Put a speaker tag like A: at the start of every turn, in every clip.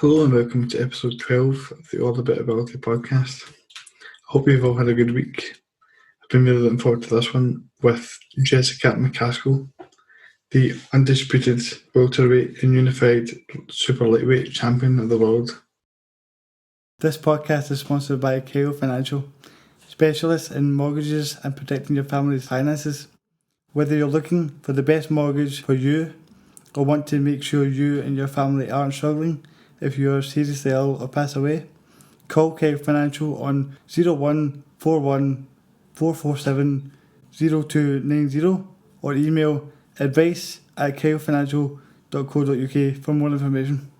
A: Hello and welcome to episode 12 of the All About Ability podcast. I hope you've all had a good week. I've been really looking forward to this one with Jessica McCaskill, the undisputed welterweight and unified super lightweight champion of the world.
B: This podcast is sponsored by Kyle Financial, specialists in mortgages and protecting your family's finances. Whether you're looking for the best mortgage for you or want to make sure you and your family aren't struggling if you are seriously ill or pass away, call Kyle Financial on 0141 447 0290 or email advice@kylefinancial.co.uk for more information.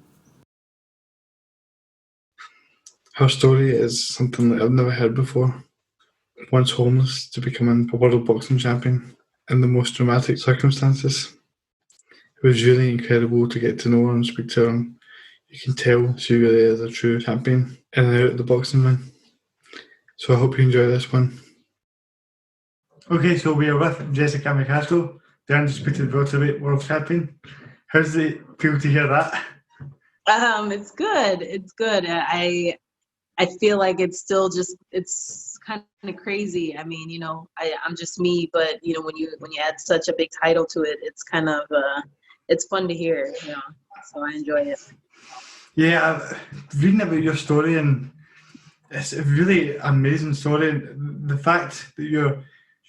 A: Her story is something that I've never heard before. Once homeless to becoming a world boxing champion in the most dramatic circumstances. It was really incredible to get to know her and speak to her. You can tell she really is a true champion in and out of the boxing ring. So I hope you enjoy this one. Okay, so we are with Jessica McCaskill, the undisputed welterweight world champion. How does it feel to hear that?
C: It's good. It's good. I feel like it's still it's kind of crazy. I mean, I'm just me, but when you add such a big title to it, it's kind of it's fun to hear. So I enjoy it.
A: Yeah, reading about your story, and it's a really amazing story. The fact that you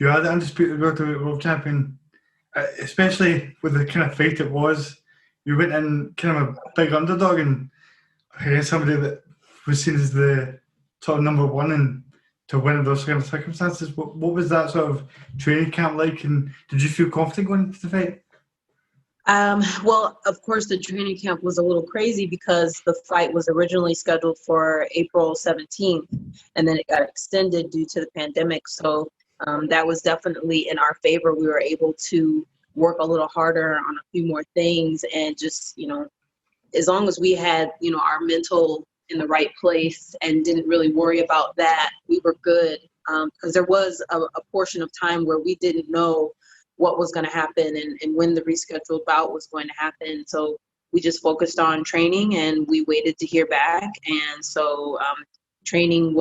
A: are the undisputed welterweight world champion, especially with the kind of fight it was, you went in kind of a big underdog and against somebody that was seen as the sort of number one, and to win in those kind of circumstances. What was that sort of training camp like, and did you feel confident going into the fight?
C: Well, of course, the training camp was a little crazy because the fight was originally scheduled for April 17th, and then it got extended due to the pandemic. So that was definitely in our favor. We were able to work a little harder on a few more things, and just, as long as we had, our mental in the right place and didn't really worry about that, we were good. Because there was a portion of time where we didn't know what was going to happen and when the rescheduled bout was going to happen. So we just focused on training and we waited to hear back. And so training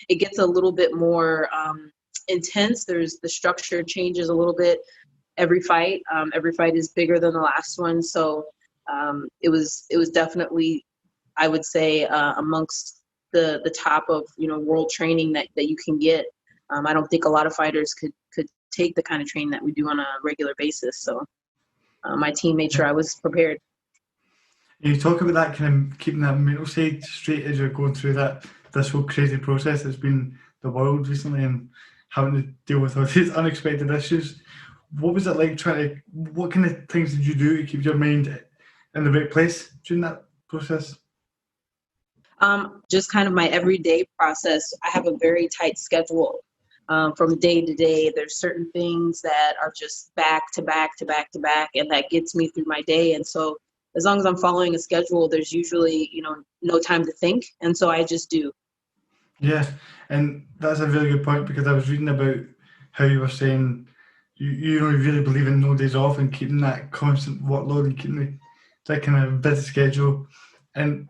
C: it gets a little bit more intense. The structure changes a little bit every fight. Every fight is bigger than the last one. So it was definitely, I would say, amongst the top of, world training that you can get. I don't think a lot of fighters could take the kind of training that we do on a regular basis. So my team made sure I was prepared.
A: You talk about that kind of keeping that mental side straight as you're going through this whole crazy process that's been the world recently and having to deal with all these unexpected issues. What was it like what kind of things did you do to keep your mind in the right place during that process?
C: Just kind of my everyday process. I have a very tight schedule. From day to day, there's certain things that are just back to back to back to back, and that gets me through my day. And so as long as I'm following a schedule, there's usually, no time to think. And so I just do. Yeah.
A: And that's a really good point, because I was reading about how you were saying you really believe in no days off and keeping that constant workload and keeping that kind of busy schedule. And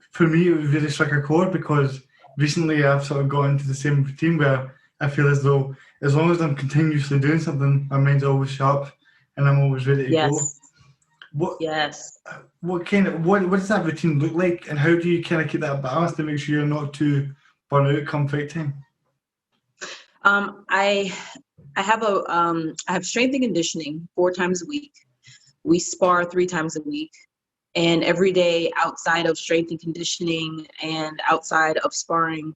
A: for me, it really struck a chord, because recently I've sort of got into the same routine where I feel as though as long as I'm continuously doing something, my mind's always sharp and I'm always ready to go. What does that routine look like, and how do you kind of keep that balance to make sure you're not too burnt out come fight time?
C: I have strength and conditioning 4 times a week. We spar 3 times a week. And every day outside of strength and conditioning and outside of sparring,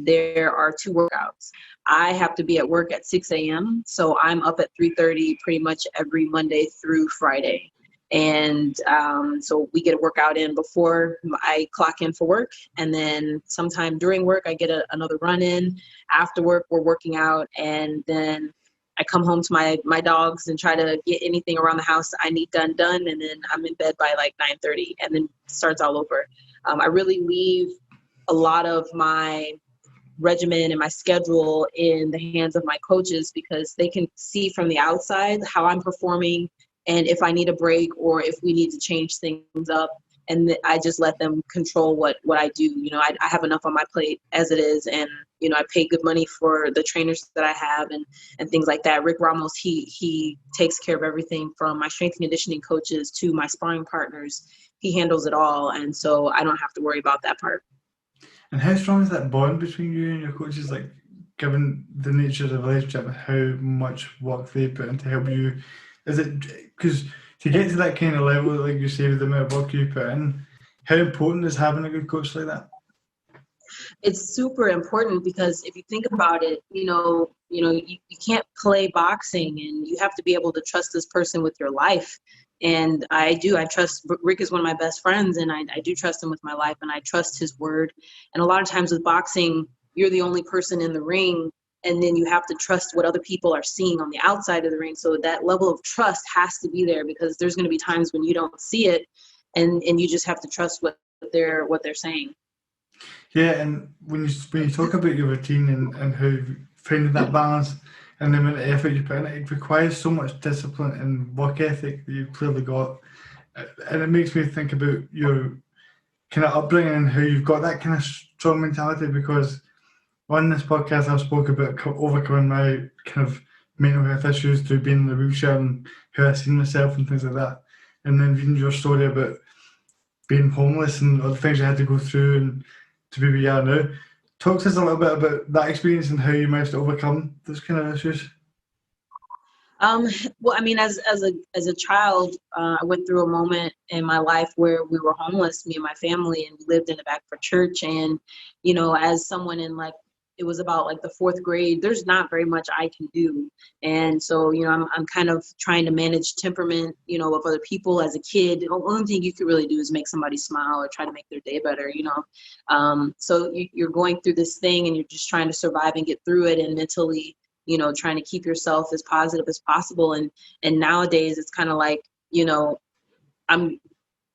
C: there are 2 workouts. I have to be at work at 6 a.m. So I'm up at 3:30 pretty much every Monday through Friday. And so we get a workout in before I clock in for work. And then sometime during work, I get another run in. After work, we're working out. And then I come home to my dogs and try to get anything around the house I need done. And then I'm in bed by like 9:30, and then it starts all over. I really leave a lot of my regimen and my schedule in the hands of my coaches, because they can see from the outside how I'm performing and if I need a break or if we need to change things up. and I just let them control what I do. You know, I have enough on my plate as it is, and you know, I pay good money for the trainers that I have and things like that. Rick Ramos, he takes care of everything from my strength and conditioning coaches to my sparring partners. He handles it all, and so I don't have to worry about that part.
A: And how strong is that bond between you and your coaches? Like, given the nature of the relationship and how much work they put in to help you, is it because to get to that kind of level, like you say, with the amount of work you put in, how important is having a good coach like that?
C: It's super important because if you think about it, you can't play boxing, and you have to be able to trust this person with your life. And I trust Rick is one of my best friends, and I do trust him with my life, and I trust his word. And a lot of times with boxing, you're the only person in the ring, and then you have to trust what other people are seeing on the outside of the ring. So that level of trust has to be there, because there's going to be times when you don't see it, and you just have to trust what they're saying.
A: Yeah, and when you talk about your routine and how you finding that balance and the amount of effort you put in it requires so much discipline and work ethic that you've clearly got. And it makes me think about your kind of upbringing and how you've got that kind of strong mentality, because on this podcast I've spoken about overcoming my kind of mental health issues through being in the wheelchair and how I seen myself and things like that. And then reading your story about being homeless and all the things you had to go through and to be where you are now. Talk to us a little bit about that experience and how you managed to overcome those kind of issues.
C: Well, I mean, as a child, I went through a moment in my life where we were homeless, me and my family, and we lived in the back of a church. And, you know, as someone in it was about like the 4th grade, there's not very much I can do. And so, you know, I'm kind of trying to manage temperament, you know, of other people as a kid. The only thing you could really do is make somebody smile or try to make their day better, you know. So you're going through this thing, and you're just trying to survive and get through it, and mentally, you know, trying to keep yourself as positive as possible. And nowadays it's kind of like, you know,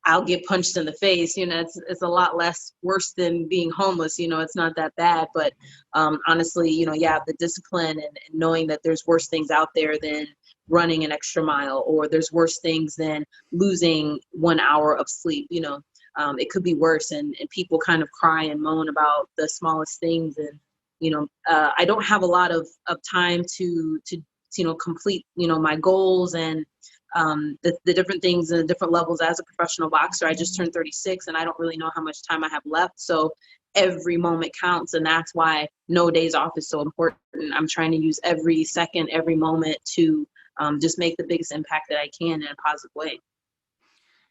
C: I'll get punched in the face, you know, it's a lot less worse than being homeless, you know, it's not that bad. But honestly, you know, yeah, the discipline and knowing that there's worse things out there than running an extra mile, or there's worse things than losing 1 hour of sleep, you know, it could be worse. And people kind of cry and moan about the smallest things. And, you know, I don't have a lot of time to, you know, complete, you know, my goals and the different things and the different levels as a professional boxer. I just turned 36, and I don't really know how much time I have left. So every moment counts, and that's why no days off is so important. I'm trying to use every second, every moment to just make the biggest impact that I can in a positive way.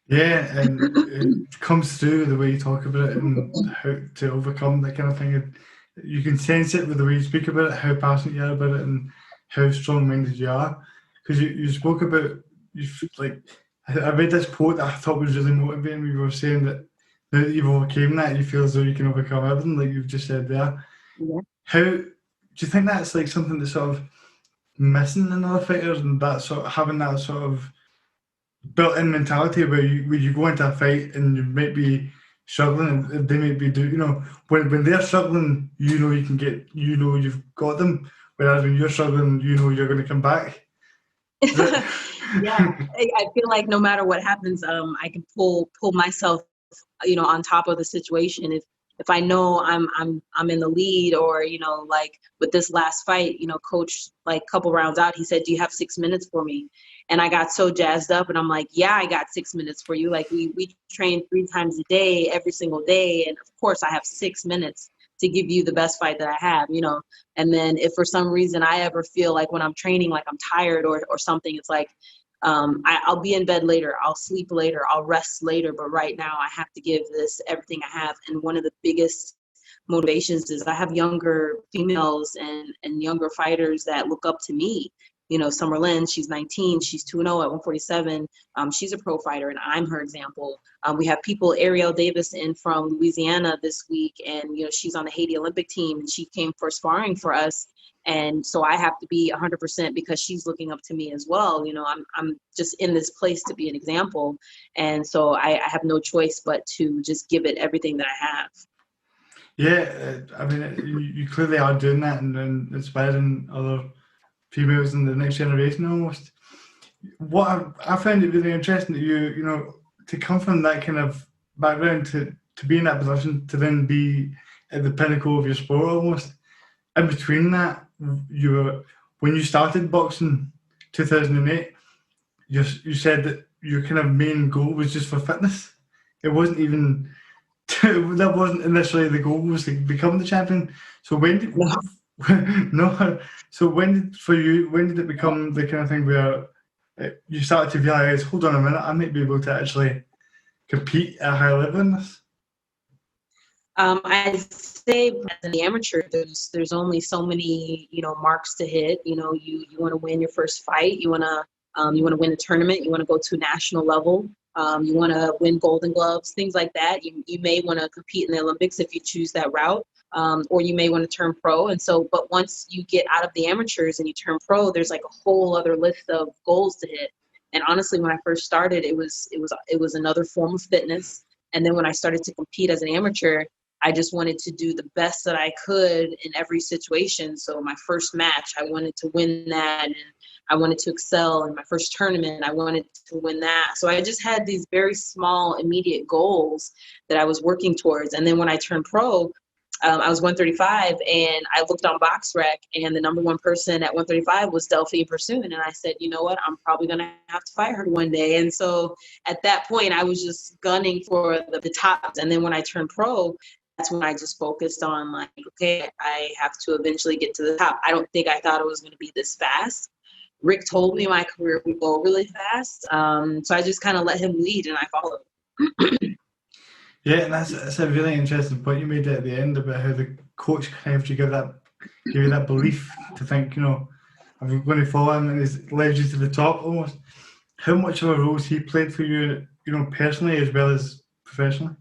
A: Yeah, and it comes through the way you talk about it and how to overcome that kind of thing. And you can sense it with the way you speak about it, how passionate you are about it, and how strong-minded you are. Because you spoke about, like, I read this quote that I thought was really motivating. You were saying that now that you've overcome that, you feel as though you can overcome everything, like you've just said there.
C: Yeah.
A: How do you think that's like something that's sort of missing in other fighters, and that sort of having that sort of built-in mentality where you go into a fight and you might be struggling and they might be you know, when they're struggling, you know, you know you've got them, whereas when you're struggling, you know you're going to come back.
C: Yeah, I feel like no matter what happens, I can pull myself, you know, on top of the situation. If I know I'm in the lead, or, you know, like with this last fight, you know, coach, like a couple rounds out, he said, "Do you have 6 minutes for me?" And I got so jazzed up, and I'm like, "Yeah, I got 6 minutes for you." Like we train 3 times a day, every single day, and of course I have 6 minutes to give you the best fight that I have, you know. And then if for some reason I ever feel like when I'm training, like I'm tired or something, it's like, I'll be in bed later, I'll sleep later, I'll rest later, but right now I have to give this everything I have. And one of the biggest motivations is I have younger females and younger fighters that look up to me. You know, Summer Lynn, she's 19, she's 2-0 at 147. She's a pro fighter, and I'm her example. We have people, Ariel Davis in from Louisiana this week, and, you know, she's on the Haiti Olympic team, and she came for sparring for us. And so I have to be 100% because she's looking up to me as well. You know, I'm just in this place to be an example. And so I have no choice but to just give it everything that I have.
A: Yeah, I mean, you clearly are doing that and inspiring other females in the next generation almost. What I found it really interesting that you know, to come from that kind of background to be in that position, to then be at the pinnacle of your sport almost. In between that, when you started boxing 2008, you said that your kind of main goal was just for fitness. It wasn't even that wasn't initially the goal, was to become the champion. So when did no? So when did it become the kind of thing where you started to realize, hold on a minute, I might be able to actually compete at a high level in this?
C: I'd say as an amateur, there's only so many, marks to hit. You want to win your first fight. You want to win a tournament. You want to go to a national level. You want to win Golden Gloves, things like that. You may want to compete in the Olympics if you choose that route, or you may want to turn pro. And so, but once you get out of the amateurs and you turn pro, there's like a whole other list of goals to hit. And honestly, when I first started, it was another form of fitness. And then when I started to compete as an amateur, I just wanted to do the best that I could in every situation. So my first match, I wanted to win that, and I wanted to excel in my first tournament. I wanted to win that. So I just had these very small, immediate goals that I was working towards. And then when I turned pro, I was 135, and I looked on BoxRec, and the number one person at 135 was Delphine Pursoon. And I said, you know what, I'm probably going to have to fight her one day. And so at that point, I was just gunning for the tops. And then when I turned pro, that's when I just focused on like, okay, I have to eventually get to the top. I don't think I thought it was going to be this fast. Rick told me my career would go really fast. So I just kind of let him lead and I followed.
A: Yeah, and that's a really interesting point you made at the end about how the coach kind of give you that belief to think, I'm going to follow him and he's led you to the top almost. How much of a role has he played for you, personally as well as professionally?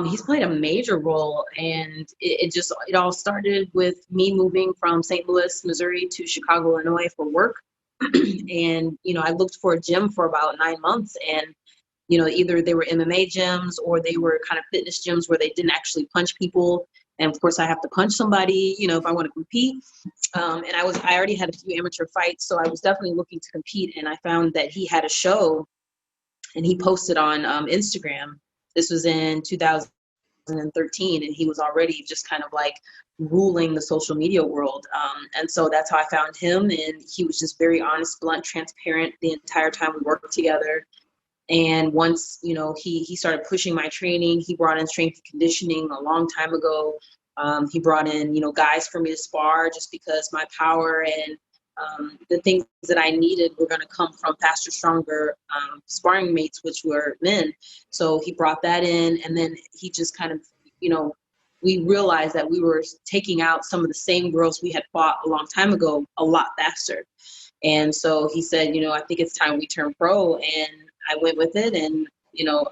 C: He's played a major role, and it all started with me moving from St. Louis, Missouri to Chicago, Illinois for work. And, I looked for a gym for about 9 months, and, either they were MMA gyms or they were kind of fitness gyms where they didn't actually punch people. And of course I have to punch somebody, if I want to compete. And I already had a few amateur fights, so I was definitely looking to compete. And I found that he had a show and he posted on Instagram. This was in 2013, and he was already just kind of like ruling the social media world. And so that's how I found him. And he was just very honest, blunt, transparent the entire time we worked together. And once, he started pushing my training, he brought in strength and conditioning a long time ago. He brought in, guys for me to spar just because my power and the things that I needed were going to come from faster, stronger sparring mates, which were men. So he brought that in, and then he just kind of, we realized that we were taking out some of the same girls we had fought a long time ago a lot faster. And so he said, I think it's time we turn pro. And I went with it. And,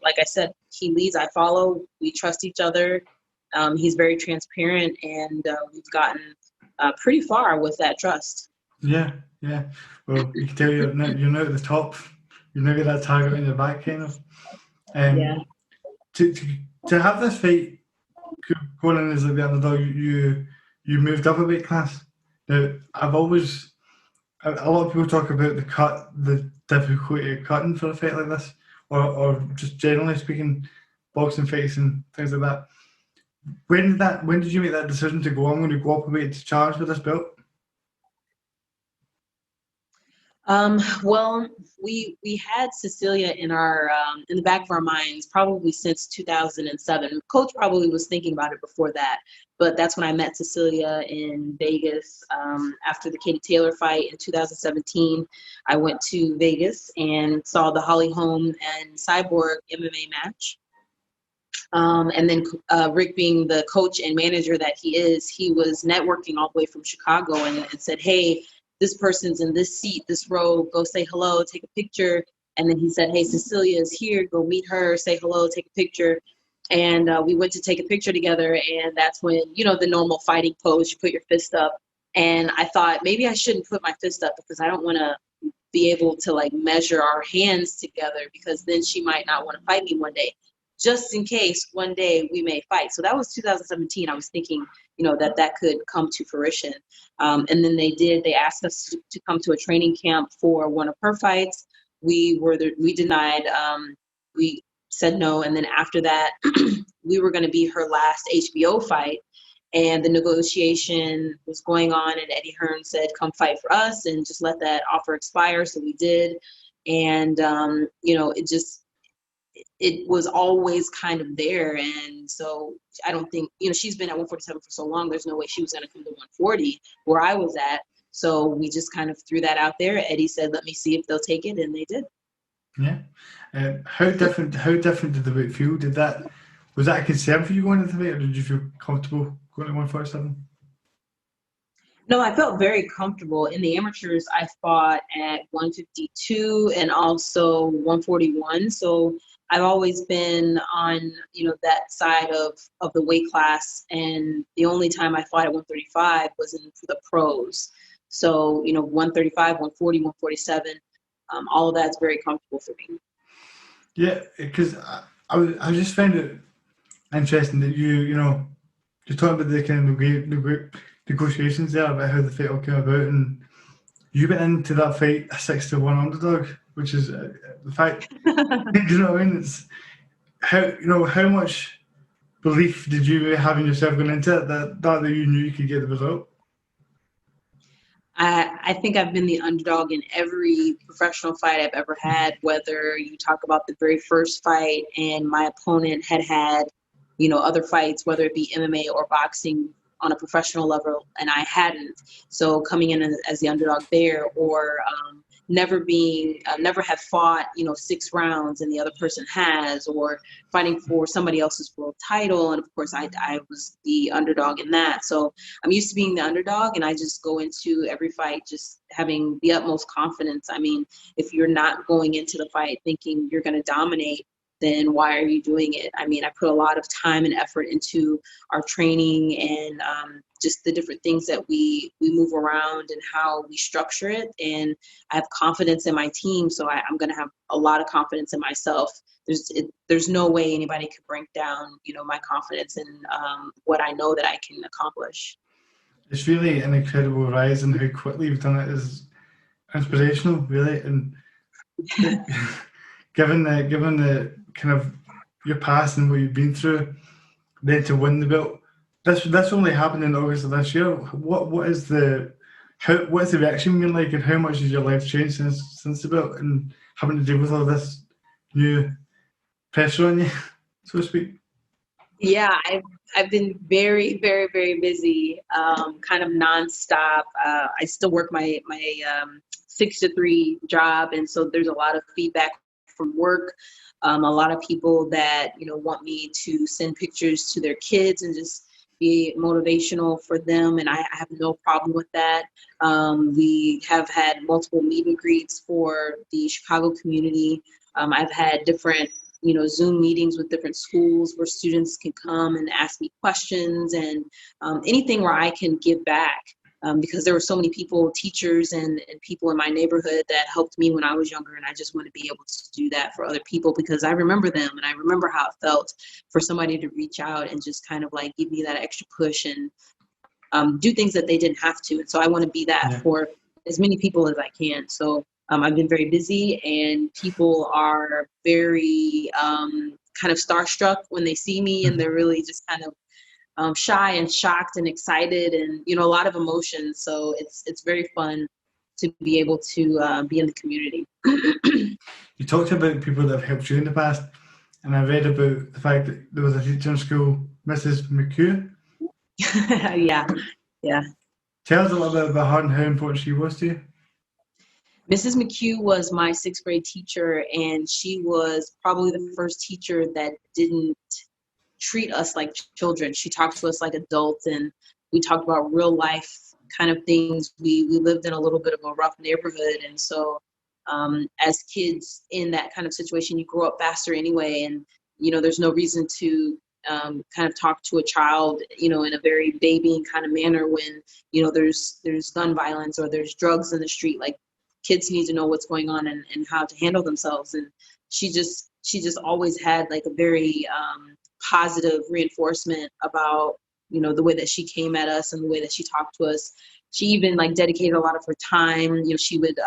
C: like I said, he leads, I follow, we trust each other. He's very transparent, and we've gotten pretty far with that trust.
A: Yeah. Well, you can tell you're now at the top. You've now got that target in your back, kind of.
C: Yeah.
A: To have this fight going in as like the underdog, you moved up a weight class. Now, a lot of people talk about the difficulty of cutting for a fight like this, or just generally speaking, boxing fights and things like that. When did you make that decision to go, I'm going to go up a weight to challenge for this belt?
C: Well, we had Cecilia in our in the back of our minds probably since 2007. Coach probably was thinking about it before that, but that's when I met Cecilia in Vegas after the Katie Taylor fight in 2017. I went to Vegas and saw the Holly Holm and Cyborg MMA match. And then Rick, being the coach and manager that he is, he was networking all the way from Chicago and said, hey, this person's in this seat, this row, go say hello, take a picture. And then he said, hey, Cecilia is here, go meet her, say hello, take a picture. And we went to take a picture together. And that's when, the normal fighting pose, you put your fist up. And I thought maybe I shouldn't put my fist up because I don't want to be able to like measure our hands together, because then she might not want to fight me one day, just in case one day we may fight. So that was 2017. I was thinking, that could come to fruition. And then they asked us to come to a training camp for one of her fights. We denied we said no. And then after that, we were going to be her last HBO fight. And the negotiation was going on, and Eddie Hearn said, come fight for us and just let that offer expire. So we did. And, it was always kind of there. And so I don't think, she's been at 147 for so long, there's no way she was going to come to 140 where I was at. So we just kind of threw that out there. Eddie said, let me see if they'll take it. And they did.
A: Yeah. How different did the weight feel? Was that a concern for you going into the weight, or did you feel comfortable going to 147?
C: No, I felt very comfortable. In the amateurs, I fought at 152 and also 141. So I've always been on, that side of the weight class. And the only time I fought at 135 was for the pros. So, 135, 140, 147, all of that's very comfortable for me.
A: Yeah, because I just found it interesting that you're talking about the kind of negotiations there about how the fight all came about, and you went into that fight a 6-1 underdog, which is the fact. Do you know what I mean? It's how much belief did you have in yourself going into it that you knew you could get the result?
C: I think I've been the underdog in every professional fight I've ever had, whether you talk about the very first fight and my opponent had, other fights, whether it be MMA or boxing on a professional level, and I hadn't. So coming in as the underdog there, or never have fought, 6 rounds and the other person has, or fighting for somebody else's world title. And of course I was the underdog in that. So I'm used to being the underdog, and I just go into every fight just having the utmost confidence. I mean, if you're not going into the fight thinking you're going to dominate, then why are you doing it? I mean, I put a lot of time and effort into our training and just the different things that we move around and how we structure it. And I have confidence in my team, so I'm going to have a lot of confidence in myself. There's no way anybody could break down, my confidence in what I know that I can accomplish.
A: It's really an incredible rise, and how quickly you've done it is inspirational, really. And given the kind of your past and what you've been through, then to win the belt, this only happened in August of this year. What's the reaction been like, and how much has your life changed since the belt and having to deal with all this new pressure on you, so to speak?
C: Yeah, I've been very, very, very busy, kind of nonstop. I still work my 6 to 3 job, and so there's a lot of feedback from work. A lot of people that want me to send pictures to their kids and just be motivational for them, and I have no problem with that. We have had multiple meet and greets for the Chicago community. I've had different Zoom meetings with different schools where students can come and ask me questions, and anything where I can give back. Because there were so many people, teachers and people in my neighborhood that helped me when I was younger, and I just want to be able to do that for other people because I remember them and I remember how it felt for somebody to reach out and just kind of like give me that extra push and do things that they didn't have to. And so I want to be that for as many people as I can. So I've been very busy, and people are very kind of starstruck when they see me, and they're really just kind of shy and shocked and excited, and a lot of emotions. So it's very fun to be able to be in the community.
A: You talked about people that have helped you in the past, and I read about the fact that there was a teacher in school, Mrs. McHugh.
C: Yeah.
A: Tell us a little bit about her and how important she was to you.
C: Mrs. McHugh was my 6th grade teacher, and she was probably the first teacher that didn't treat us like children. She talked to us like adults, and we talked about real life kind of things. We lived in a little bit of a rough neighborhood, and so as kids in that kind of situation, you grow up faster anyway, and there's no reason to kind of talk to a child in a very babying kind of manner when there's gun violence or there's drugs in the street. Like, kids need to know what's going on and how to handle themselves. And she just always had like a very positive reinforcement about the way that she came at us and the way that she talked to us. She even like dedicated a lot of her time. She would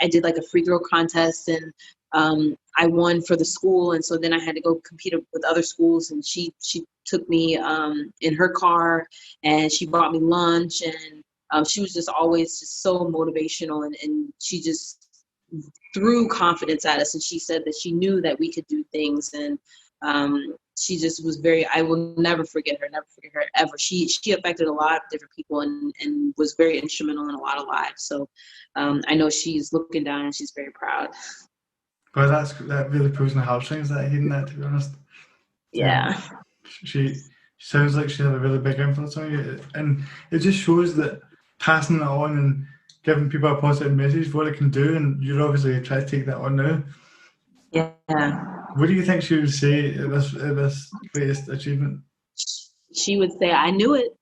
C: I did like a free throw contest, and I won for the school, and so then I had to go compete with other schools, and she took me in her car, and she brought me lunch, and she was just always just so motivational, and she just threw confidence at us, and she said that she knew that we could do things, and she just was I will never forget her ever. She affected a lot of different people and was very instrumental in a lot of lives. So I know she's looking down and she's very proud.
A: But that really proves in the heartstrings that hitting that, to be honest.
C: Yeah.
A: She sounds like she had a really big influence on you, and it just shows that passing that on and giving people a positive message, what it can do, and you're obviously trying to take that on now.
C: Yeah.
A: What do you think she would say at this latest achievement?
C: She would say, I knew it.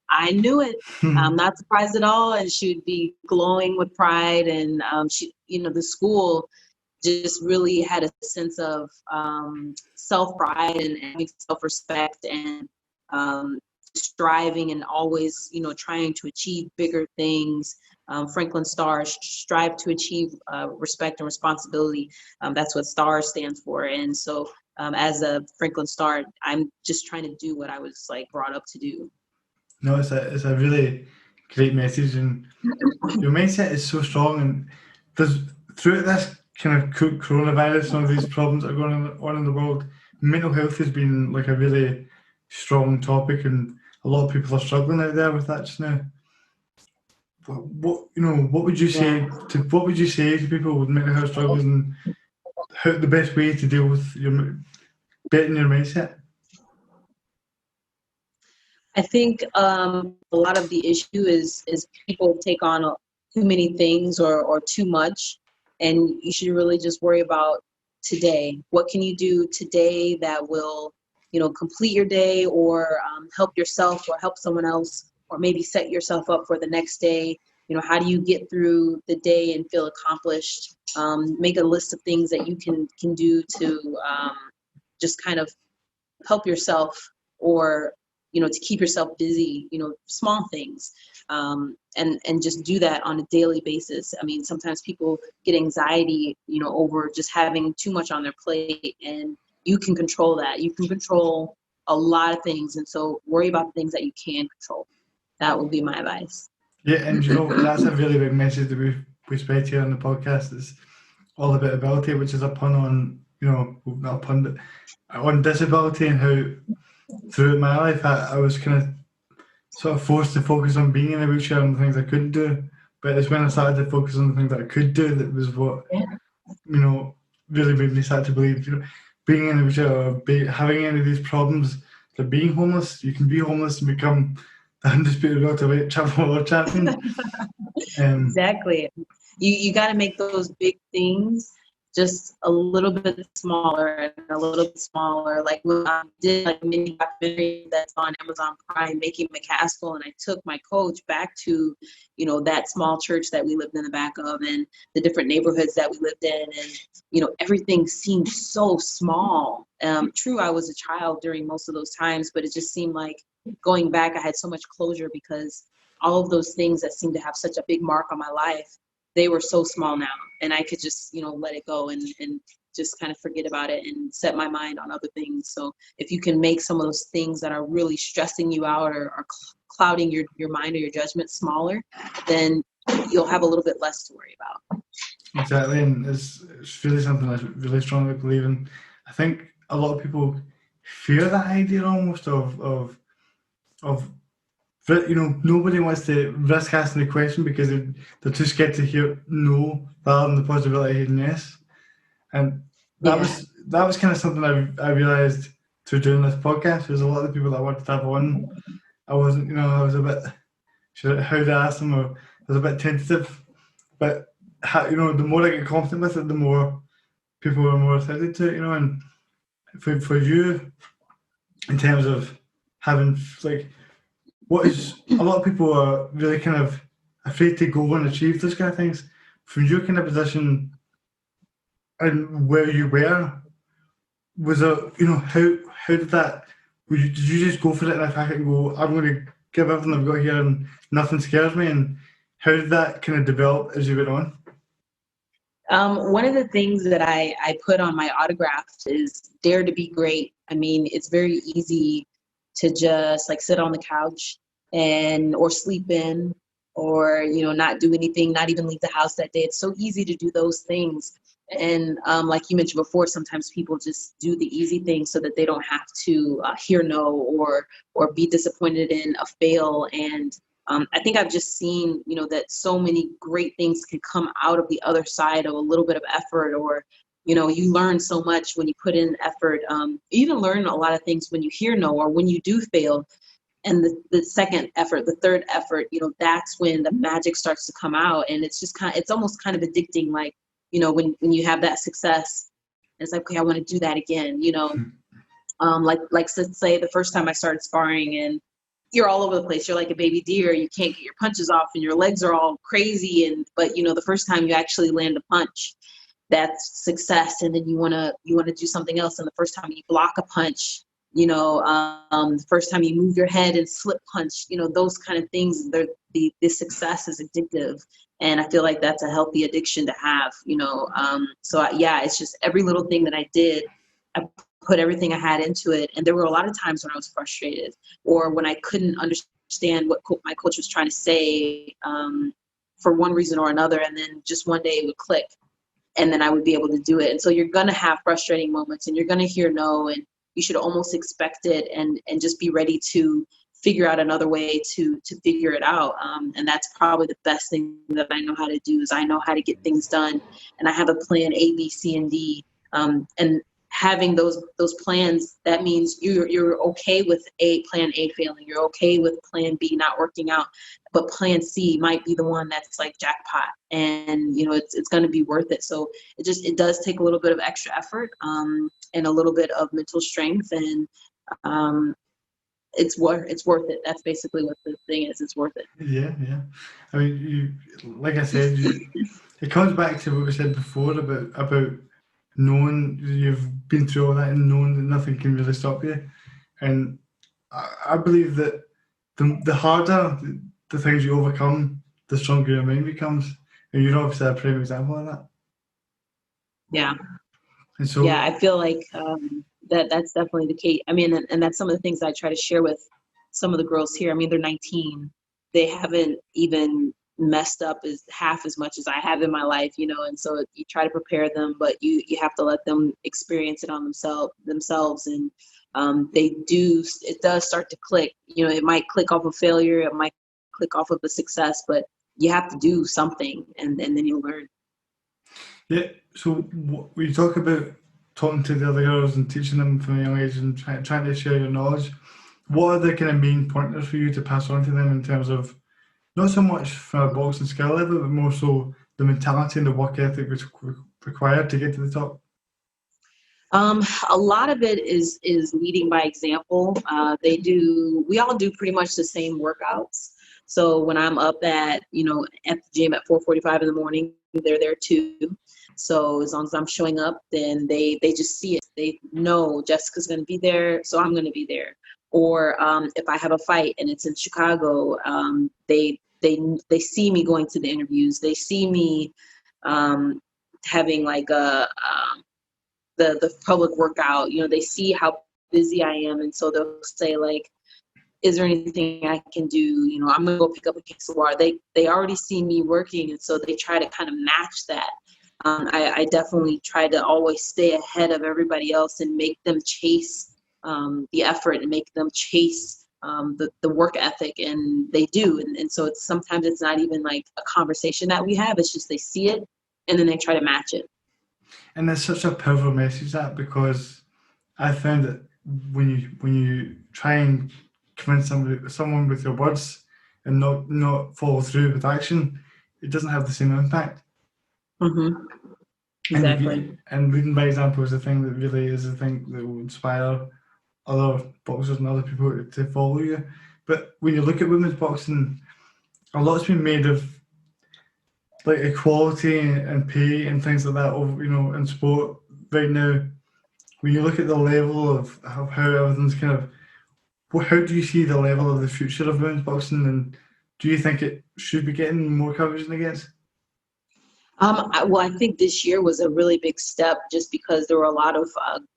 C: I'm not surprised at all. And she would be glowing with pride. And she, the school just really had a sense of self-pride and having self-respect and striving and always, trying to achieve bigger things. Franklin Star, strive to achieve respect and responsibility. That's what STAR stands for. And so as a Franklin Star, I'm just trying to do what I was brought up to do.
A: No, it's a really great message, and your mindset is so strong. And there's throughout this kind of coronavirus and all these problems that are going on in the world, mental health has been like a really strong topic, and a lot of people are struggling out there with that just now. What would you say to people with mental health struggles, and how the best way to deal with betting your mindset?
C: I think a lot of the issue is people take on too many things or too much, and you should really just worry about today. What can you do today that will, complete your day or help yourself or help someone else, or maybe set yourself up for the next day? How do you get through the day and feel accomplished? Make a list of things that you can do to just kind of help yourself, or to keep yourself busy, small things, and just do that on a daily basis. I mean, sometimes people get anxiety, over just having too much on their plate, and you can control that. You can control a lot of things, and so worry about the things that you can control. That would be my advice.
A: Yeah, and that's a really big message that we spread here on the podcast. It's all about ability, which is a pun on, not a pun, but on disability, and how throughout my life I was kind of sort of forced to focus on being in a wheelchair and the things I couldn't do. But it's when I started to focus on the things that I could do that was what, really made me start to believe, being in a wheelchair or having any of these problems, like being homeless, you can be homeless and become the undisputed welterweight world champion.
C: Exactly. You got to make those big things just a little bit smaller and a little bit smaller. Like when I did a mini documentary that's on Amazon Prime, Making McCaskill, and I took my coach back to, that small church that we lived in the back of, and the different neighborhoods that we lived in, and everything seemed so small. True, I was a child during most of those times, but it just seemed like going back, I had so much closure because all of those things that seemed to have such a big mark on my life, they were so small now, and I could just, let it go and just kind of forget about it and set my mind on other things. So if you can make some of those things that are really stressing you out or clouding your mind or your judgment smaller, then you'll have a little bit less to worry about.
A: Exactly, and it's really something I really strongly believe in. I think a lot of people fear that idea almost of nobody wants to risk asking the question because they're too scared to hear no rather than the possibility of hearing yes. And that was kind of something I realised through doing this podcast. There's a lot of people that I wanted to have on. I wasn't, I was a bit, how to ask them, or I was a bit tentative. But, the more I get confident with it, the more people are more excited to it, and for you, in terms of having, what is, a lot of people are really kind of afraid to go and achieve those kind of things. From your kind of position and where you were, was it, how did that, did you just go for it and if I can go, I'm going to give everything I've got here and nothing scares me? And how did that kind of develop as you went on?
C: One of the things that I put on my autograph is dare to be great. I mean, it's very easy to just like sit on the couch or sleep in or, not do anything, not even leave the house that day. It's so easy to do those things. And like you mentioned before, sometimes people just do the easy thing so that they don't have to hear no or be disappointed in a fail. And I think I've just seen, that so many great things can come out of the other side of a little bit of effort, or, you learn so much when you put in effort. You even learn a lot of things when you hear no or when you do fail. And the second effort, the third effort, that's when the magic starts to come out. And it's just it's almost kind of addicting. Like, when you have that success, it's like, okay, I want to do that again, like say the first time I started sparring and you're all over the place. You're like a baby deer. You can't get your punches off and your legs are all crazy. But the first time you actually land a punch, that's success. And then you want to do something else. And the first time you block a punch, the first time you move your head and slip punch, those kind of things, the success is addictive. And I feel like that's a healthy addiction to have, it's just every little thing that I did, I put everything I had into it. And there were a lot of times when I was frustrated or when I couldn't understand what my coach was trying to say for one reason or another. And then just one day it would click and then I would be able to do it. And so you're going to have frustrating moments and you're going to hear no, and you should almost expect it and just be ready to figure out another way to figure it out. And that's probably the best thing that I know how to do is I know how to get things done. And I have a plan A, B, C, and D. And having those plans, that means you're okay with plan A failing. You're okay with plan B not working out, but plan C might be the one that's like jackpot, and it's going to be worth it. So it does take a little bit of extra effort and a little bit of mental strength, and it's worth it. That's basically what the thing is. It's worth it.
A: Yeah. I mean, like I said, it comes back to what we said before about knowing you've been through all that and knowing that nothing can really stop you. And I believe that the harder the things you overcome, the stronger your mind becomes. And you're obviously a prime example of that.
C: Yeah.
A: And so,
C: yeah, I feel like that's definitely the case. I mean, and that's some of the things I try to share with some of the girls here. I mean, they're 19. They haven't even messed up as half as much as I have in my life, and so you try to prepare them, but you have to let them experience it on themselves. And it does start to click. It might click off of failure, it might click off of a success, but you have to do something and then you'll learn.
A: Yeah, so when you talk about talking to the other girls and teaching them from a young age and trying to share your knowledge, what are the kind of main pointers for you to pass on to them in terms of not so much from a boxing skill level, but more so the mentality and the work ethic which required to get to the top?
C: A lot of it is leading by example. We all do pretty much the same workouts. So when I'm up at the gym at 4:45 in the morning, they're there too. So as long as I'm showing up, then they just see it. They know Jessica's going to be there, so I'm going to be there. Or if I have a fight and it's in Chicago, they see me going to the interviews. They see me having like the public workout. They see how busy I am, and so they'll say like, is there anything I can do? I'm gonna go pick up a case of water. They already see me working, and so they try to kind of match that. I definitely try to always stay ahead of everybody else and make them chase the effort and make them chase the work ethic, and they do. And so sometimes it's not even like a conversation that we have. It's just they see it and then they try to match it.
A: And there's such a powerful message that, because I found that when you try and convince someone with your words and not follow through with action, it doesn't have the same impact.
C: Mm-hmm. Exactly.
A: And leading by example is the thing that really is the thing that will inspire other boxers and other people to follow you. But when you look at women's boxing, a lot's been made of like equality and pay and things like that over, in sport right now. When you look at the level of how everything's kind of, how do you see the level of the future of women's boxing, and do you think it should be getting more coverage than it gets?
C: Well, I think this year was a really big step just because there were a lot of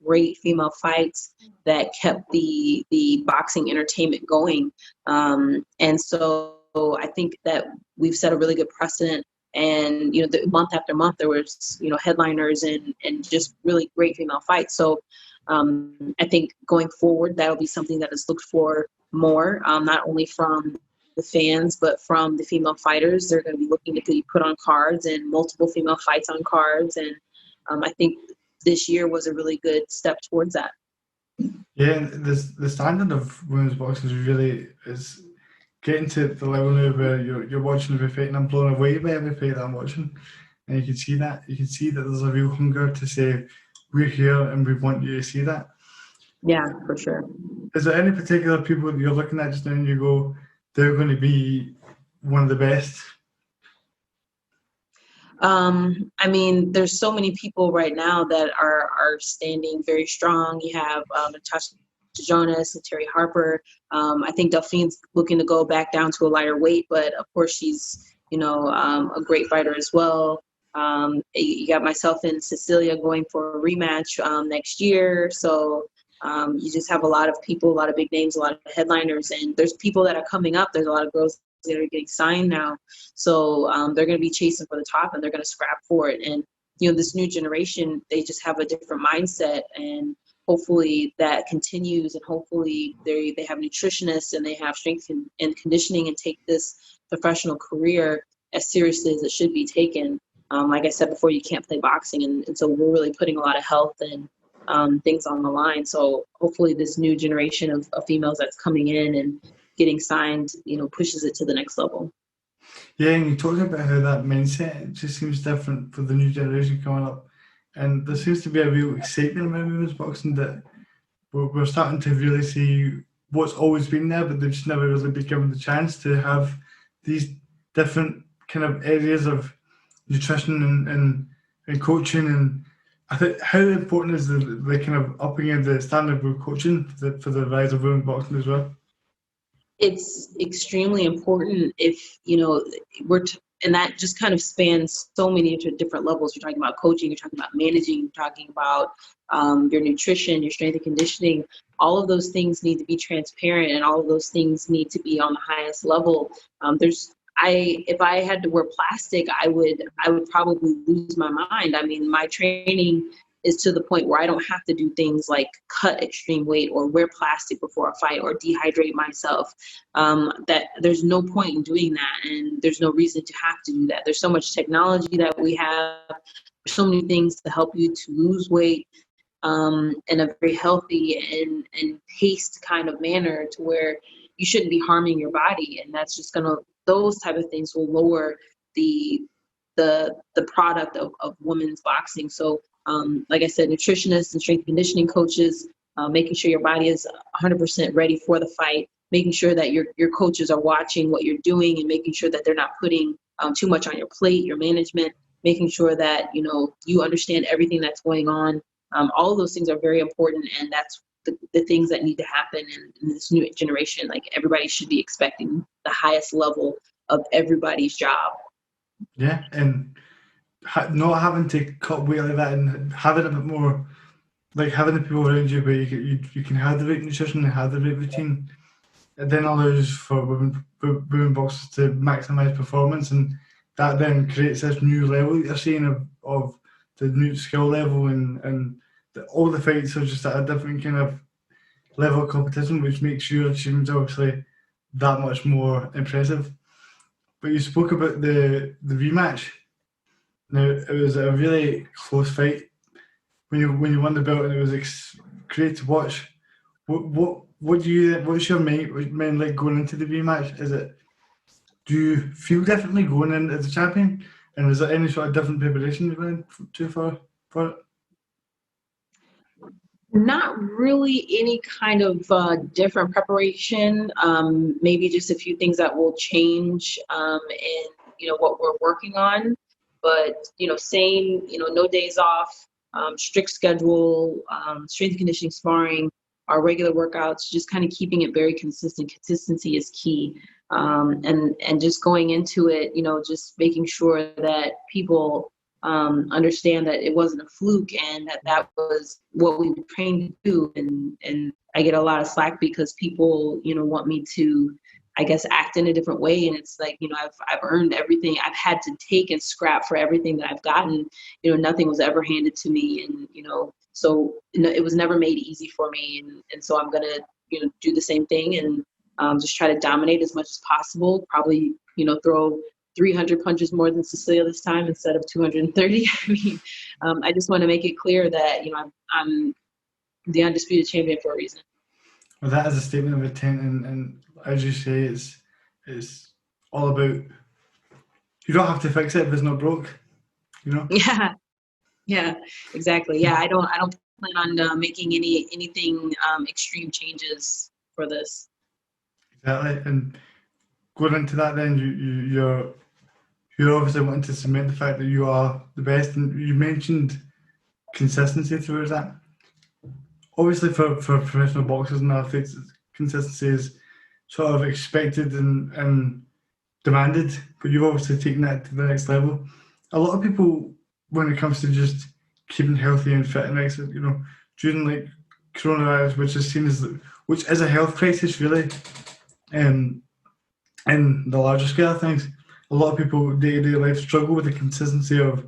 C: great female fights that kept the boxing entertainment going. And so I think that we've set a really good precedent. And, the month after month, there was, headliners and just really great female fights. So I think going forward, that'll be something that is looked for more, not only from the fans, but from the female fighters. They're going to be looking to be put on cards and multiple female fights on cards. And I think this year was a really good step towards that.
A: Yeah, the standard of women's boxing is getting to the level now where you're watching every fight, and I'm blown away by every fight that I'm watching. And you can see that. You can see that there's a real hunger to say, we're here and we want you to see that.
C: Yeah, for sure.
A: Is there any particular people that you're looking at just now and you go, they're going to be one of the best?
C: There's so many people right now that are standing very strong. You have Natasha Jonas and Terry Harper. I think Delphine's looking to go back down to a lighter weight, but of course she's, a great fighter as well. You got myself and Cecilia going for a rematch next year. So you just have a lot of people, a lot of big names, a lot of headliners, and there's people that are coming up. There's a lot of girls that are getting signed now. So they're going to be chasing for the top and they're going to scrap for it. And, this new generation, they just have a different mindset, and hopefully that continues, and hopefully they have nutritionists and they have strength and conditioning and take this professional career as seriously as it should be taken. Like I said before, you can't play boxing. And so we're really putting a lot of health and things on the line. So hopefully this new generation of females that's coming in and getting signed, pushes it to the next level.
A: Yeah, and you talked about how that mindset just seems different for the new generation coming up. And there seems to be a real excitement about women's boxing that we're starting to really see what's always been there, but they've just never really been given the chance to have these different kind of areas of nutrition and coaching. And I think how important is the kind of upping of the standard of coaching for the rise of women's boxing as well?
C: It's extremely important if, and that just kind of spans so many different levels. You're talking about coaching, you're talking about managing, you're talking about your nutrition, your strength and conditioning. All of those things need to be transparent, and all of those things need to be on the highest level. If I had to wear plastic, I would probably lose my mind. My training is to the point where I don't have to do things like cut extreme weight or wear plastic before a fight or dehydrate myself. That there's no point in doing that, and there's no reason to have to do that. There's so much technology that we have, so many things to help you to lose weight in a very healthy and paced kind of manner, to where you shouldn't be harming your body. And that's just those type of things will lower the product of women's boxing. So like I said, nutritionists and strength conditioning coaches, making sure your body is 100% ready for the fight, making sure that your coaches are watching what you're doing and making sure that they're not putting too much on your plate, your management, making sure that, you understand everything that's going on. All of those things are very important, and that's the things that need to happen in this new generation. Like, everybody should be expecting the highest level of everybody's job.
A: Yeah, and not having to cut weight like that, and having a bit more, like having the people around you where you can have the right nutrition and have the right routine. It then allows for women boxers to maximise performance, and that then creates this new level that you're seeing of the new skill level, and all the fights are just at a different kind of level of competition, which makes your achievements obviously that much more impressive. But you spoke about the rematch. Now, it was a really close fight when you won the belt, and it was great to watch. What's your mind like going into the rematch? Do you feel differently going in as a champion, and is there any sort of different preparation you went to for it?
C: Not really any kind of different preparation. Maybe just a few things that will change in what we're working on. But same, no days off, strict schedule, strength and conditioning, sparring, our regular workouts, just kind of keeping it very consistent. Consistency is key. And just going into it, just making sure that people understand that it wasn't a fluke and that was what we were trained to do. And I get a lot of slack because people, want me to, I guess, act in a different way. And it's like, I've earned everything. I've had to take and scrap for everything that I've gotten. Nothing was ever handed to me. And, so it was never made easy for me. And so I'm going to, do the same thing and just try to dominate as much as possible. Probably, throw 300 punches more than Cecilia this time instead of 230. I mean, I just want to make it clear that, I'm the undisputed champion for a reason.
A: Well, that is a statement of intent, and as you say, it's all about, you don't have to fix it if it's not broke,
C: Yeah, exactly. Yeah, I don't plan on making anything extreme changes for this.
A: Exactly. And going into that, then you're obviously wanting to cement the fact that you are the best, and you mentioned consistency towards that. Obviously, for professional boxers and athletes, consistency is sort of expected and demanded, but you've obviously taken that to the next level. A lot of people, when it comes to just keeping healthy and fit and during like coronavirus, which is a health crisis really, in the larger scale of things, a lot of people day-to-day life struggle with the consistency of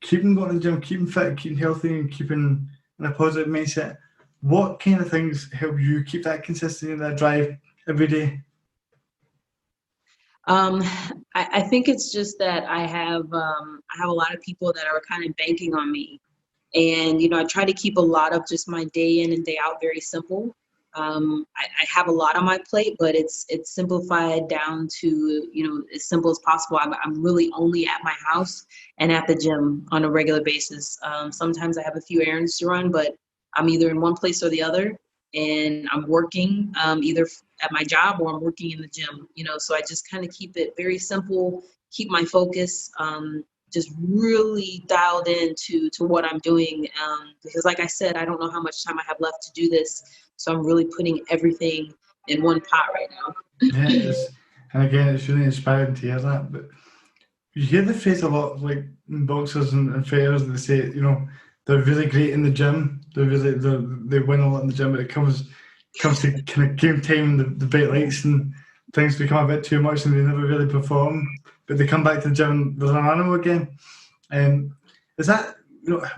A: keeping going to the gym, keeping fit, keeping healthy, and keeping in a positive mindset. What kind of things help you keep that consistency and that drive every day?
C: I think it's just that I have a lot of people that are kind of banking on me, and I try to keep a lot of just my day in and day out very simple. I have a lot on my plate, but it's simplified down to as simple as possible. I'm really only at my house and at the gym on a regular basis. Sometimes I have a few errands to run, but I'm either in one place or the other, and I'm working either at my job or I'm working in the gym. So I just kind of keep it very simple, keep my focus, just really dialed into what I'm doing. Because like I said, I don't know how much time I have left to do this. So I'm really putting everything in one pot right now.
A: Yeah, it is. And again, it's really inspiring to hear that. But you hear the phrase a lot, like in boxers and fighters, they say, they're really great in the gym. They win a lot in the gym, but it comes to kind of game time, the bright lights and things become a bit too much and they never really perform. But they come back to the gym and they're an animal again. Is that,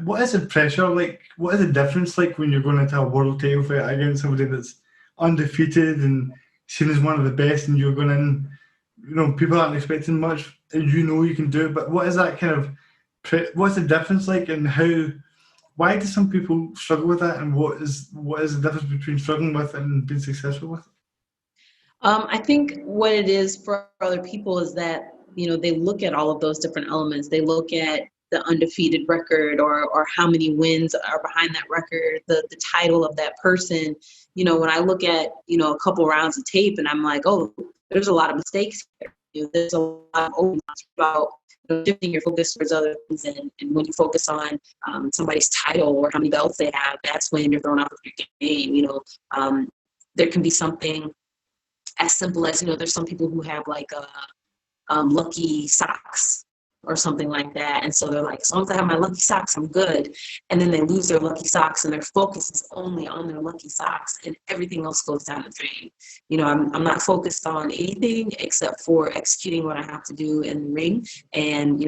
A: what is the pressure like? What is the difference like when you're going into a world title fight against somebody that's undefeated and seen as one of the best, and you're going in, people aren't expecting much, and you can do it. But what is that kind of, what's the difference like, and why do some people struggle with that, and what is the difference between struggling with it and being successful with it?
C: I think what it is for other people is that, they look at all of those different elements. They look at the undefeated record or how many wins are behind that record, the title of that person. When I look at, a couple rounds of tape and I'm like, oh, there's a lot of mistakes here. There's a lot of openness about shifting your focus towards other things. And when you focus on somebody's title or how many belts they have, that's when you're thrown off of your game. There can be something as simple as, there's some people who have like lucky socks or something like that. And so they're like, as long as I have my lucky socks, I'm good. And then they lose their lucky socks and their focus is only on their lucky socks and everything else goes down the drain. I'm not focused on anything except for executing what I have to do in the ring and,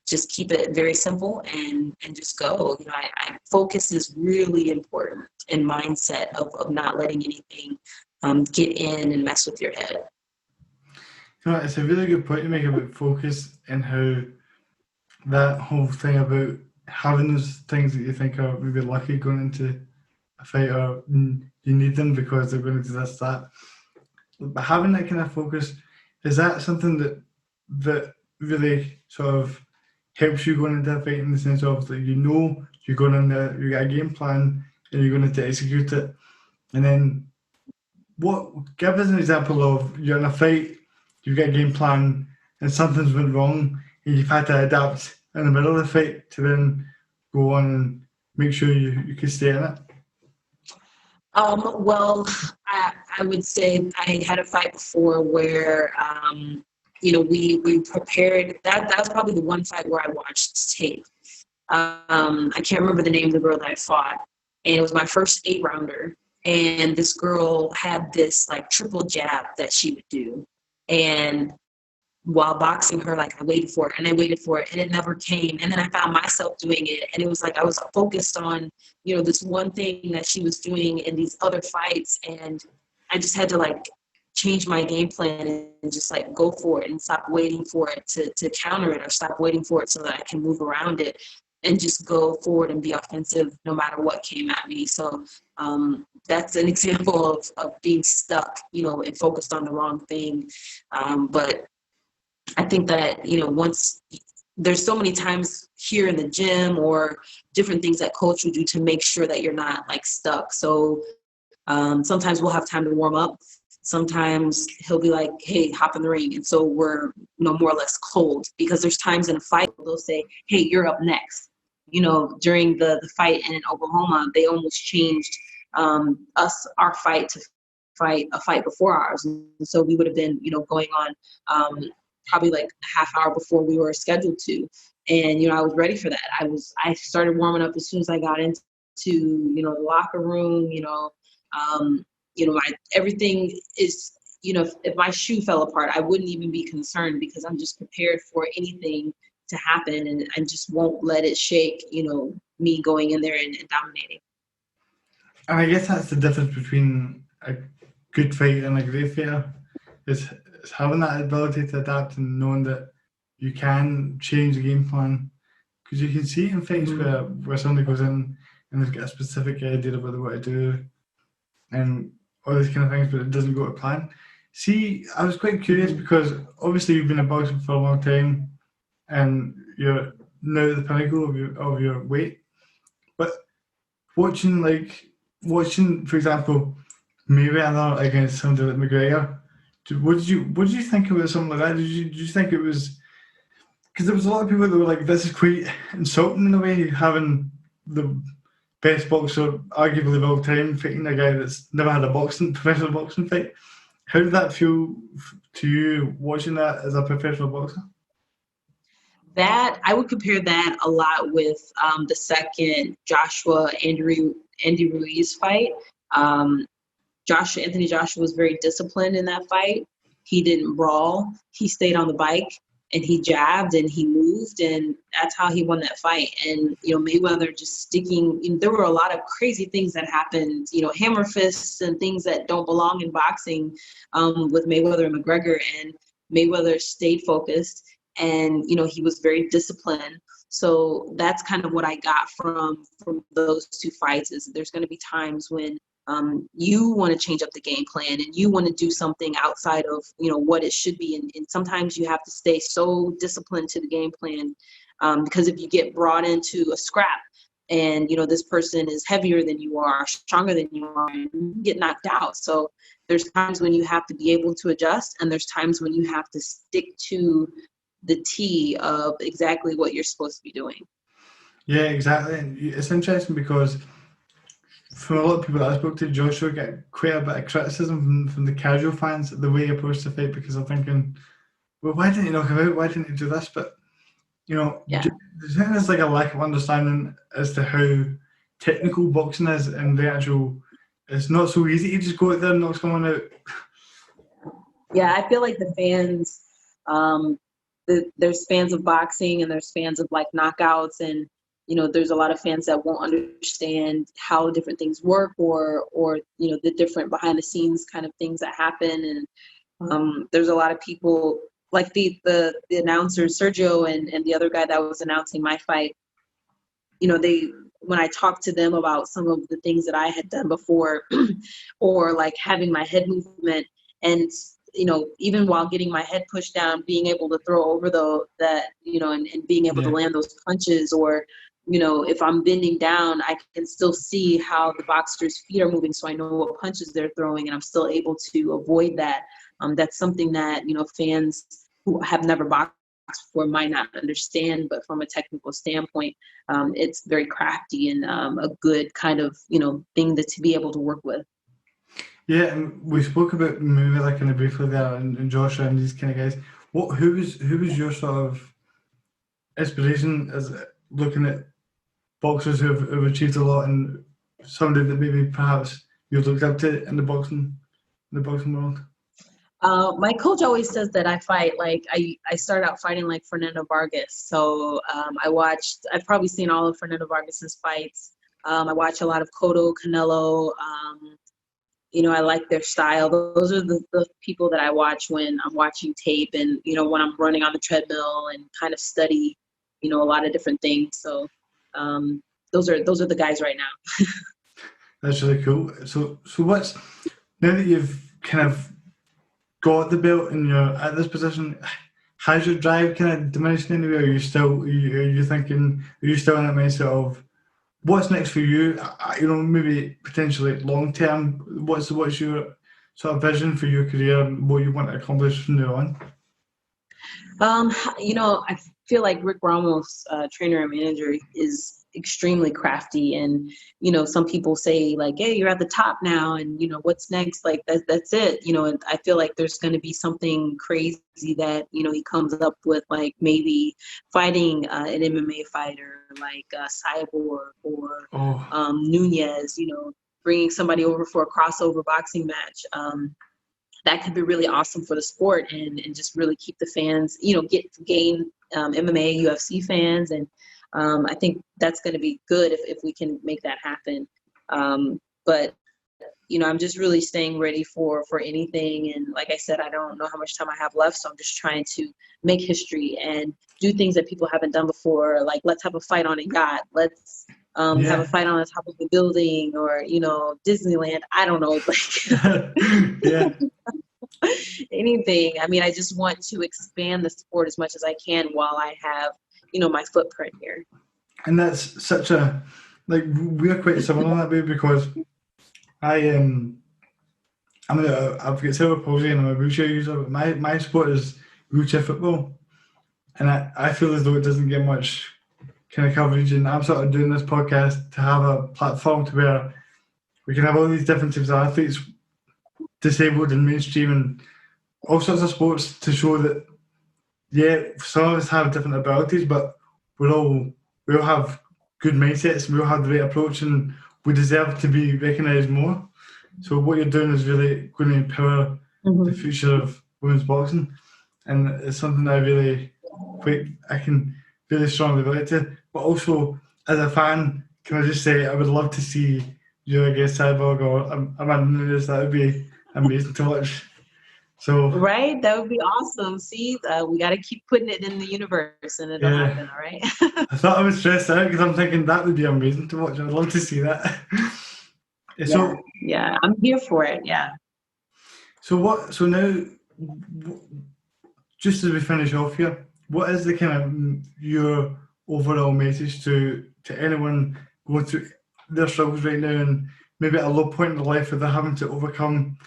C: just keep it very simple and just go. I focus is really important and mindset of not letting anything get in and mess with your head.
A: It's a really good point you make about focus and how that whole thing about having those things that you think are maybe lucky going into a fight, or you need them because they're going to do this, that. But having that kind of focus, is that something that really sort of helps you going into a fight, in the sense of that you're going in there, you got a game plan and you're going to execute it, and then give us an example of you're in a fight, you get a game plan and something's went wrong and you've had to adapt in the middle of the fight to then go on and make sure you can stay in it?
C: Well, I would say I had a fight before where, we prepared. That was probably the one fight where I watched tape. I can't remember the name of the girl that I fought, and it was my first 8-rounder. And this girl had this like triple jab that she would do, and while boxing her, like I waited for it and I waited for it and it never came. And then I found myself doing it. And it was like I was focused on, this one thing that she was doing in these other fights. And I just had to like change my game plan and just like go for it and stop waiting for it to counter it, or stop waiting for it so that I can move around it and just go forward and be offensive no matter what came at me. So that's an example of being stuck, and focused on the wrong thing. But I think that, once there's so many times here in the gym or different things that coach will do to make sure that you're not like stuck. So sometimes we'll have time to warm up. Sometimes he'll be like, hey, hop in the ring. And so we're, more or less cold, because there's times in a fight they'll say, hey, you're up next. During the fight in Oklahoma, they almost changed our fight to fight a fight before ours. And so we would have been, going on probably like a half hour before we were scheduled to. And, I was ready for that. I started warming up as soon as I got into, the locker room, everything is, if my shoe fell apart, I wouldn't even be concerned, because I'm just prepared for anything to happen, and I just won't let it shake, me going in there and dominating.
A: And I guess that's the difference between a good fighter and a great fighter, is having that ability to adapt and knowing that you can change the game plan. Because you can see in fights where somebody goes in and they've got a specific idea of what they want to do and all these kind of things, but it doesn't go to plan. See, I was quite curious, because obviously you've been in boxing for a long time and you're now at the pinnacle of your weight. But watching, for example, Mayweather against somebody like McGregor, what did you think about something like that? Did you think it was, because there was a lot of people that were like, this is quite insulting in a way, having the best boxer arguably of all time fighting a guy that's never had a professional boxing fight. How did that feel to you watching that as a professional boxer?
C: That I would compare that a lot with the second Andy Ruiz fight. Anthony Joshua was very disciplined in that fight. He didn't brawl. He stayed on the bike and he jabbed and he moved, and that's how he won that fight. And Mayweather just sticking. There were a lot of crazy things that happened. Hammer fists and things that don't belong in boxing with Mayweather and McGregor. And Mayweather stayed focused, and he was very disciplined. So that's kind of what I got from those two fights, is there's going to be times when you want to change up the game plan and you want to do something outside of what it should be, and sometimes you have to stay so disciplined to the game plan, because if you get brought into a scrap and this person is heavier than you are, stronger than you are, you get knocked out. So there's times when you have to be able to adjust, and there's times when you have to stick to the T of exactly what you're supposed to be doing.
A: Yeah, exactly. And it's interesting because from a lot of people that I spoke to, Joshua got quite a bit of criticism from the casual fans the way he approached the fight, because they're thinking, well, why didn't he knock him out? Why didn't he do this? But,
C: Yeah.
A: there's like a lack of understanding as to how technical boxing is, and it's not so easy to just go out there and knock someone out.
C: Yeah, I feel like the fans, there's fans of boxing and there's fans of like knockouts, and there's a lot of fans that won't understand how different things work, or the different behind the scenes kind of things that happen. And there's a lot of people like the announcers, Sergio and the other guy that was announcing my fight. When I talked to them about some of the things that I had done before, or like having my head movement, and even while getting my head pushed down, being able to throw over and being able to land those punches, or if I'm bending down, I can still see how the boxer's feet are moving, so I know what punches they're throwing, and I'm still able to avoid that. That's something that fans who have never boxed before might not understand, but from a technical standpoint, it's very crafty and a good kind of, thing to be able to work with.
A: Yeah, and we spoke about maybe like kind of briefly there, and Joshua and these kind of guys. Who was your sort of inspiration as looking at boxers who've achieved a lot, and somebody that maybe perhaps you looked up to in the boxing world?
C: My coach always says that I fight like I started out fighting like Fernando Vargas. So I've probably seen all of Fernando Vargas's fights. I watch a lot of Cotto, Canelo. I like their style. Those are the people that I watch when I'm watching tape and, when I'm running on the treadmill and kind of study, a lot of different things. So those are the guys right now.
A: That's really cool. So what's, now that you've kind of got the belt and you're at this position, has your drive kind of diminished in any way? Are you still in that mindset of what's next for you? Maybe potentially long term. What's your sort of vision for your career and what you want to accomplish from now on?
C: I feel like Rick Ramos, trainer and manager, is extremely crafty, and some people say like, hey, you're at the top now, and what's next? Like that's it. And I feel like there's going to be something crazy that he comes up with, like maybe fighting an MMA fighter like Cyborg or Nunez. Bringing somebody over for a crossover boxing match. That could be really awesome for the sport and just really keep the fans, gain MMA, UFC fans. And I think that's going to be good if we can make that happen. But, I'm just really staying ready for anything. And like I said, I don't know how much time I have left. So I'm just trying to make history and do things that people haven't done before. Like, let's have a fight on a yacht. Let's have a fight on the top of a building or, Disneyland. I don't know.
A: Yeah.
C: Anything. I mean, I just want to expand the sport as much as I can while I have, my footprint here.
A: And that's such we're quite similar in that way, because I've got cerebral palsy and I'm a wheelchair user, but my sport is wheelchair football. And I feel as though it doesn't get much kind of coverage, and I'm sort of doing this podcast to have a platform to where we can have all these different types of athletes, disabled and mainstream and all sorts of sports, to show that, yeah, some of us have different abilities, but we all have good mindsets, we all have the right approach, and we deserve to be recognised more. So what you're doing is really going to empower the future of women's boxing, and it's something I can really strongly relate to. But also, as a fan, can I just say I would love to see you against Cyborg or Amanda Nunes. That would be amazing to watch. So
C: right, that would be awesome. See, we got to keep putting it in the universe, and it'll happen. All right.
A: I thought I was stressed out because I'm thinking that would be amazing to watch. I'd love to see that. So
C: yeah, I'm here for it. Yeah.
A: So now, just as we finish off here, what is the kind of your overall message to anyone going through their struggles right now, and maybe at a low point in their life that they're having to overcome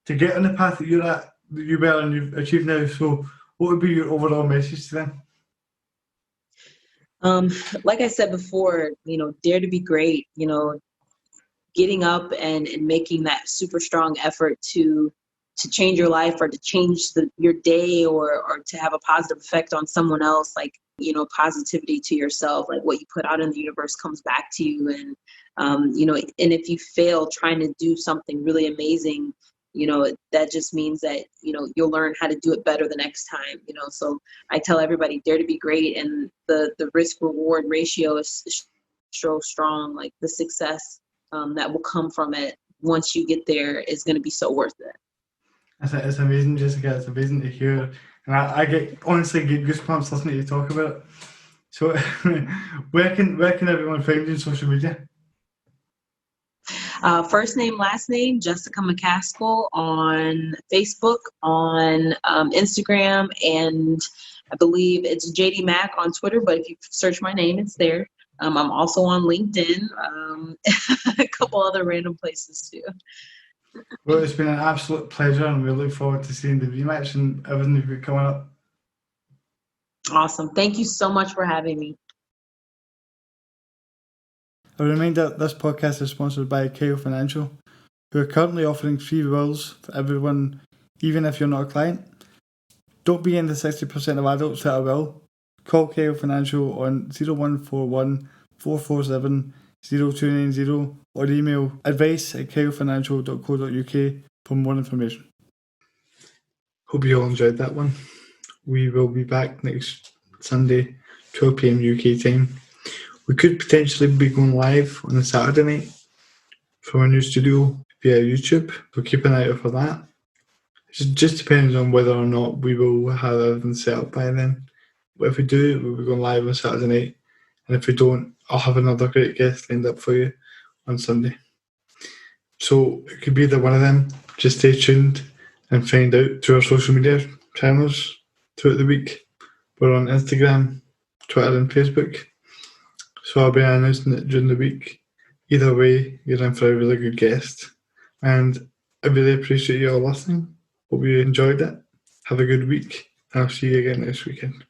A: to get on the path that you're at, that you were and you've achieved now? So what would be your overall message to them?
C: Like I said before, dare to be great, getting up and making that super strong effort to change your life or to change your day or to have a positive effect on someone else, like, positivity to yourself, like what you put out in the universe comes back to you. And, and if you fail trying to do something really amazing, that just means that, you'll learn how to do it better the next time, so I tell everybody, dare to be great. And the risk reward ratio is so strong, like the success that will come from it once you get there is going to be so worth it.
A: It's amazing, Jessica. It's amazing to hear. And I honestly get goosebumps listening to you talk about it. So where can everyone find you on social media?
C: First name, last name, Jessica McCaskill on Facebook, on Instagram, and I believe it's JD Mac on Twitter, but if you search my name, it's there. I'm also on LinkedIn, a couple other random places too.
A: Well, it's been an absolute pleasure, and we look forward to seeing the rematch and everything you've got coming up.
C: Awesome. Thank you so much for having me.
B: A reminder, this podcast is sponsored by Kyle Financial, who are currently offering free wills for everyone, even if you're not a client. Don't be in the 60% of adults that are will. Call Kyle Financial on 0141 447 0290 or email advice@kylefinancial.co.uk for more information.
A: Hope you all enjoyed that one. We will be back next Sunday, 12 p.m. UK time. We could potentially be going live on a Saturday night from our new studio via YouTube, so keep an eye out for that. It just depends on whether or not we will have everything set up by then. But if we do, we'll be going live on Saturday night, and if we don't, I'll have another great guest lined up for you on Sunday. So it could be either one of them. Just stay tuned and find out through our social media channels throughout the week. We're on Instagram, Twitter and Facebook. So I'll be announcing it during the week. Either way, you're in for a really good guest. And I really appreciate you all listening. Hope you enjoyed it. Have a good week. I'll see you again next weekend.